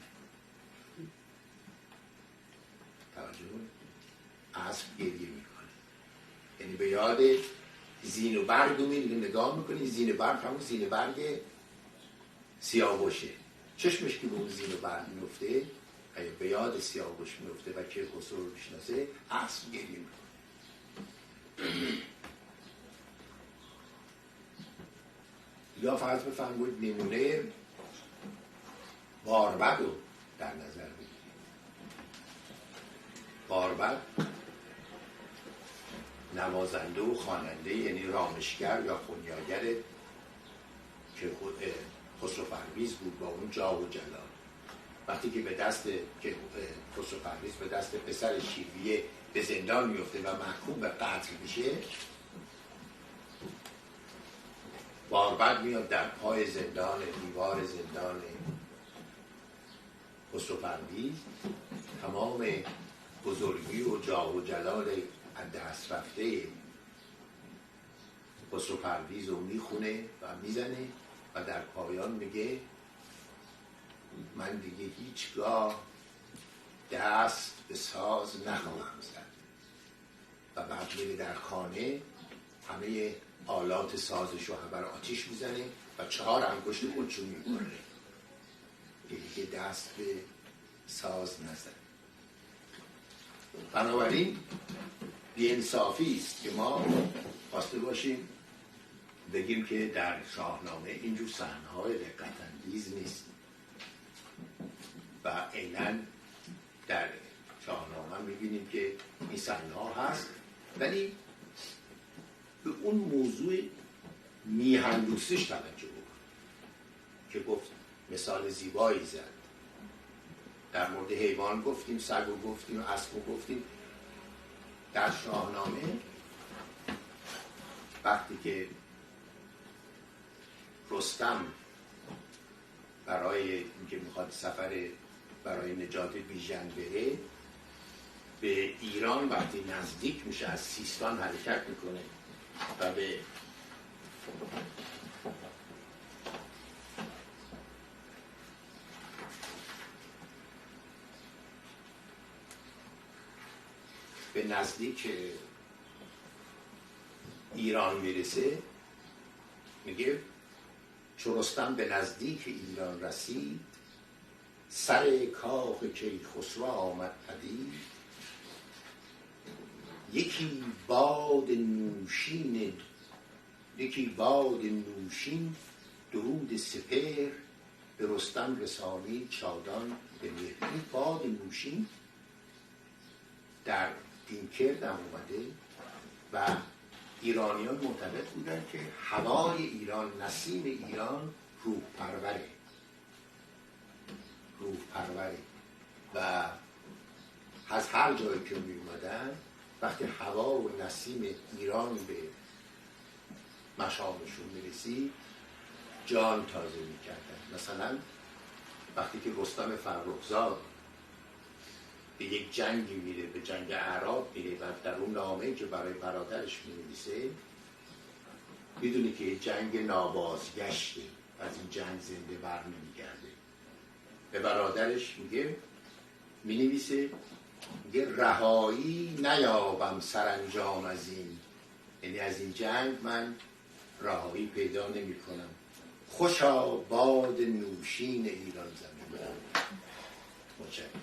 توجه، اسب گریه میکنه، یعنی به یاد زین و برگ رو نگاه میکنی. زین و برگ همون زین و برگ سیاوشه. چشمش که به اون زین و برگ میفته، به یاد سیاوش میفته و کیخسرو رو میشناسه، اسب گریه میکنه. یا فرض بفرمایید نمونه باربد رو در نظر بگیرید. باربد نوازنده و خواننده، یعنی رامشگر یا خونیاگر که خسرو پرویز بود با اون جاه و جلال. وقتی که به دست که خسرو پرویز به دست پسر شیرویه به زندان میفته و محکوم به قتل میشه، باربد میاد در پای زندان، دیوار زندان خسرو پرویز، تمام بزرگی و جاه و جلال از دست رفته خسرو پرویز رو میخونه و میزنه و در پایان میگه من دیگه هیچگاه دست به ساز نخواهم زد و بعد میره در خانه همه آلات سازش رو بر آتیش میزنه و 4 انگشت خودشو میبره که دیگه دست به ساز نزد. بنابراین بی‌انصافی است که ما خواسته باشیم بگیم که در شاهنامه اینجور صحنه‌های دقت‌انگیز نیست و عیناً در شاهنامه میبینیم که این صحنه‌ها هست، ولی به اون موضوع میهندوستیش توجه بکن که گفت مثال زیبایی زد. در مورد حیوان گفتیم، سگ رو گفتیم، اسب رو گفتیم. در شاهنامه وقتی که رستم برای اینکه میخواد سفر برای نجات بیژن بره به ایران، وقتی نزدیک میشه از سیستان حرکت میکنه و به نزدیک ایران میرسه، میگه چو رستم به نزدیک ایران رسید، سر کاخ کیخسرو آمد پدید، یکی باد نوشین درود سپهر، به رستم رسانید چادان به مهر. این باد نوشین در این کرد هم اومده و ایرانیان معتقد بودن که هوای ایران، نسیم ایران روح پروره و از هر جایی که می اومدن وقتی هوا و نسیم ایران به مشامشون میرسید جان تازه میکردن. مثلا وقتی که رستم فرخزاد به یک جنگی میره، به جنگ اعراب میره و در اون نامه‌ای که برای برادرش مینویسه میدونی که جنگ نابازگشته، از این جنگ زنده بر نمیگرده، به برادرش مینویسه میگه رهایی نیابم سرانجام از این، یعنی از این جنگ من رهایی پیدا نمی کنم. خوشا باد نوشین ایران زمین. متشکرم.